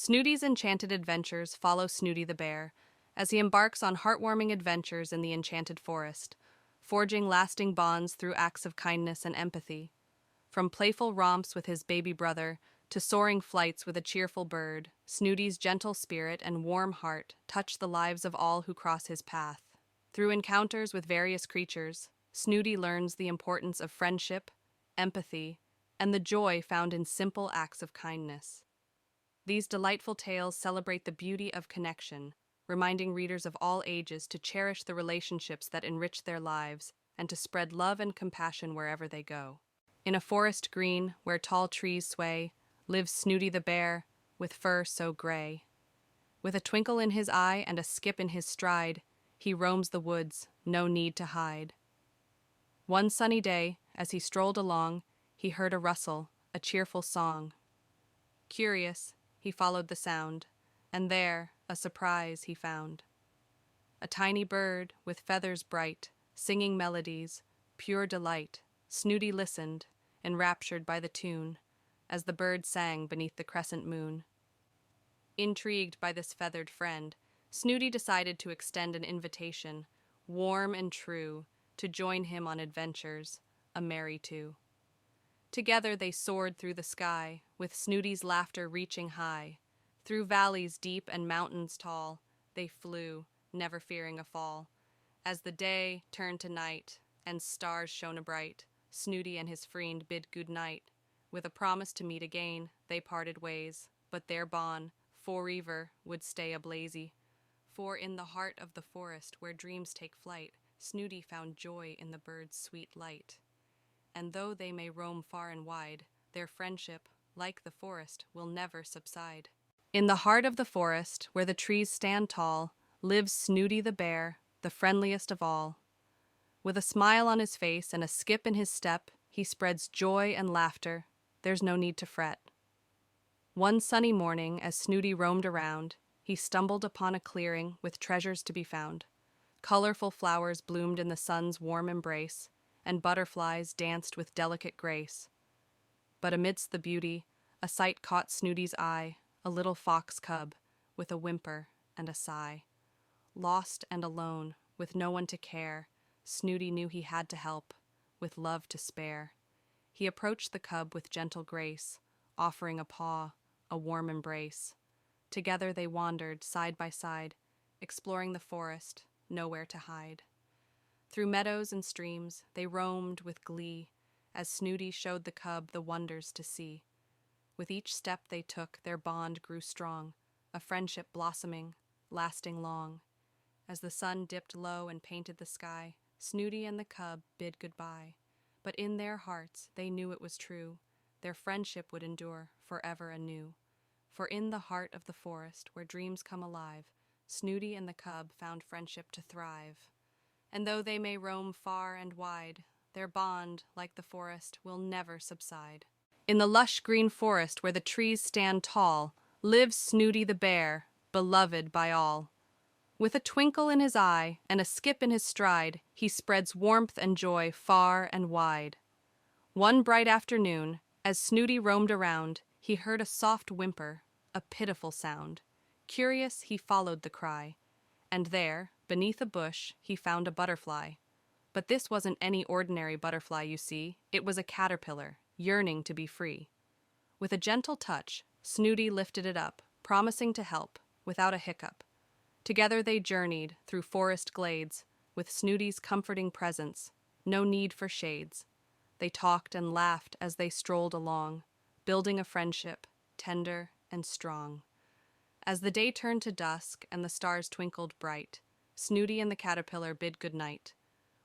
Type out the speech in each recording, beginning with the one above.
Snoody's enchanted adventures follow Snoody the Bear as he embarks on heartwarming adventures in the enchanted forest, forging lasting bonds through acts of kindness and empathy. From playful romps with his baby brother to soaring flights with a cheerful bird, Snoody's gentle spirit and warm heart touch the lives of all who cross his path. Through encounters with various creatures, Snoody learns the importance of friendship, empathy, and the joy found in simple acts of kindness. These delightful tales celebrate the beauty of connection, reminding readers of all ages to cherish the relationships that enrich their lives and to spread love and compassion wherever they go. In a forest green, where tall trees sway, lives Snoody the Bear, with fur so gray. With a twinkle in his eye and a skip in his stride, he roams the woods, no need to hide. One sunny day, as he strolled along, he heard a rustle, a cheerful song. Curious, he followed the sound, and there a surprise he found. A tiny bird with feathers bright, singing melodies, pure delight. Snoody listened, enraptured by the tune, as the bird sang beneath the crescent moon. Intrigued by this feathered friend, Snoody decided to extend an invitation, warm and true, to join him on adventures, a merry two. Together they soared through the sky, with Snoody's laughter reaching high. Through valleys deep and mountains tall, they flew, never fearing a fall. As the day turned to night, and stars shone bright, Snoody and his friend bid good night. With a promise to meet again, they parted ways, but their bond, forever, would stay ablazy. For in the heart of the forest, where dreams take flight, Snoody found joy in the bird's sweet light. And though they may roam far and wide, their friendship, like the forest, will never subside. In the heart of the forest, where the trees stand tall, lives Snoody the Bear, the friendliest of all. With a smile on his face and a skip in his step, he spreads joy and laughter. There's no need to fret. One sunny morning, as Snoody roamed around, he stumbled upon a clearing with treasures to be found. Colorful flowers bloomed in the sun's warm embrace, and butterflies danced with delicate grace. But amidst the beauty, a sight caught Snoody's eye, a little fox cub, with a whimper and a sigh. Lost and alone, with no one to care, Snoody knew he had to help, with love to spare. He approached the cub with gentle grace, offering a paw, a warm embrace. Together they wandered, side by side, exploring the forest, nowhere to hide. Through meadows and streams they roamed with glee, as Snoody showed the cub the wonders to see. With each step they took, their bond grew strong, a friendship blossoming, lasting long. As the sun dipped low and painted the sky, Snoody and the cub bid goodbye. But in their hearts they knew it was true, their friendship would endure forever anew. For in the heart of the forest, where dreams come alive, Snoody and the cub found friendship to thrive. And though they may roam far and wide, their bond, like the forest, will never subside. In the lush green forest where the trees stand tall, lives Snoody the Bear, beloved by all. With a twinkle in his eye and a skip in his stride, he spreads warmth and joy far and wide. One bright afternoon, as Snoody roamed around, he heard a soft whimper, a pitiful sound. Curious, he followed the cry, and there, beneath a bush, he found a butterfly. But this wasn't any ordinary butterfly, you see. It was a caterpillar, yearning to be free. With a gentle touch, Snoody lifted it up, promising to help, without a hiccup. Together they journeyed through forest glades, with Snoody's comforting presence, no need for shades. They talked and laughed as they strolled along, building a friendship, tender and strong. As the day turned to dusk and the stars twinkled bright, Snoody and the caterpillar bid good night.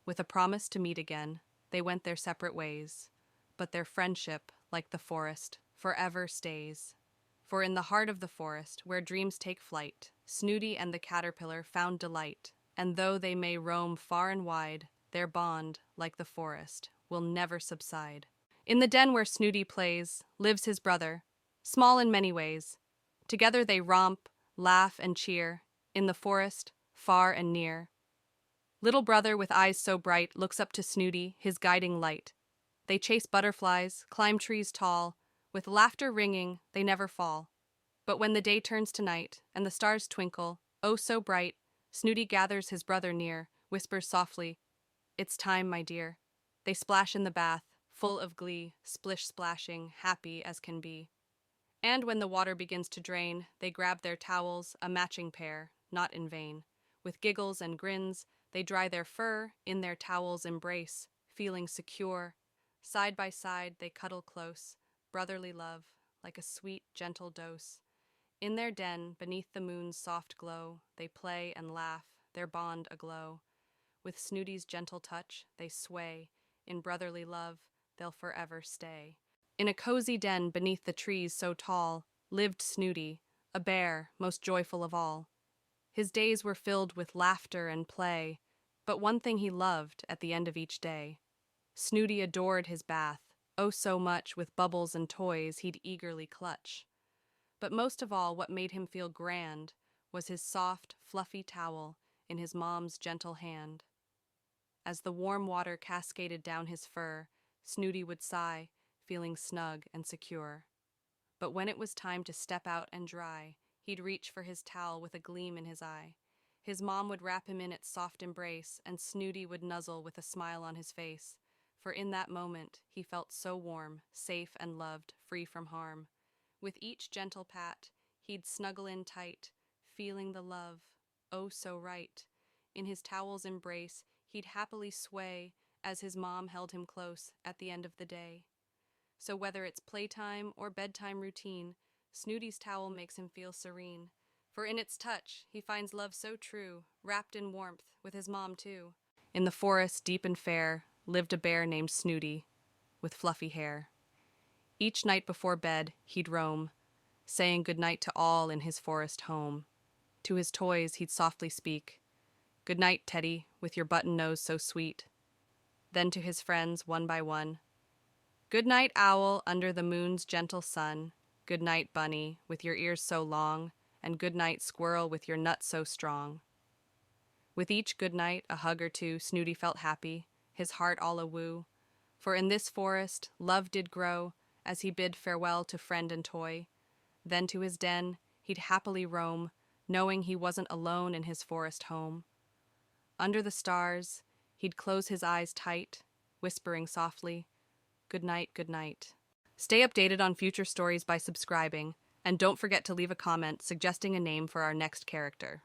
With a promise to meet again, they went their separate ways. But their friendship, like the forest, forever stays. For in the heart of the forest, where dreams take flight, Snoody and the caterpillar found delight. And though they may roam far and wide, their bond, like the forest, will never subside. In the den where Snoody plays, lives his brother, small in many ways. Together they romp, laugh, and cheer, in the forest, far and near. Little brother with eyes so bright looks up to Snoody, his guiding light. They chase butterflies, climb trees tall, with laughter ringing, they never fall. But when the day turns to night, and the stars twinkle, oh so bright, Snoody gathers his brother near, whispers softly, "It's time, my dear." They splash in the bath, full of glee, splish splashing, happy as can be. And when the water begins to drain, they grab their towels, a matching pair, not in vain. With giggles and grins, they dry their fur, in their towels embrace, feeling secure. Side by side, they cuddle close, brotherly love, like a sweet, gentle dose. In their den, beneath the moon's soft glow, they play and laugh, their bond aglow. With Snoody's gentle touch, they sway. In brotherly love, they'll forever stay. In a cozy den beneath the trees so tall, lived Snoody, a bear, most joyful of all. His days were filled with laughter and play, but one thing he loved at the end of each day. Snoody adored his bath, oh so much, with bubbles and toys he'd eagerly clutch. But most of all, what made him feel grand was his soft, fluffy towel in his mom's gentle hand. As the warm water cascaded down his fur, Snoody would sigh, feeling snug and secure. But when it was time to step out and dry, he'd reach for his towel with a gleam in his eye. His mom would wrap him in its soft embrace, and Snoody would nuzzle with a smile on his face. For in that moment, he felt so warm, safe and loved, free from harm. With each gentle pat, he'd snuggle in tight, feeling the love, oh so right. In his towel's embrace, he'd happily sway as his mom held him close at the end of the day. So whether it's playtime or bedtime routine, Snoody's towel makes him feel serene. For in its touch, he finds love so true, wrapped in warmth, with his mom too. In the forest, deep and fair, lived a bear named Snoody, with fluffy hair. Each night before bed, he'd roam, saying goodnight to all in his forest home. To his toys, he'd softly speak, "Good night, Teddy, with your button nose so sweet." Then to his friends, one by one, "Good night, Owl, under the moon's gentle sun. Good night, Bunny, with your ears so long, and good night, Squirrel, with your nuts so strong." With each good night, a hug or two, Snoody felt happy, his heart all a-woo. For in this forest, love did grow, as he bid farewell to friend and toy. Then to his den, he'd happily roam, knowing he wasn't alone in his forest home. Under the stars, he'd close his eyes tight, whispering softly, "Good night, good night." Stay updated on future stories by subscribing, and don't forget to leave a comment suggesting a name for our next character.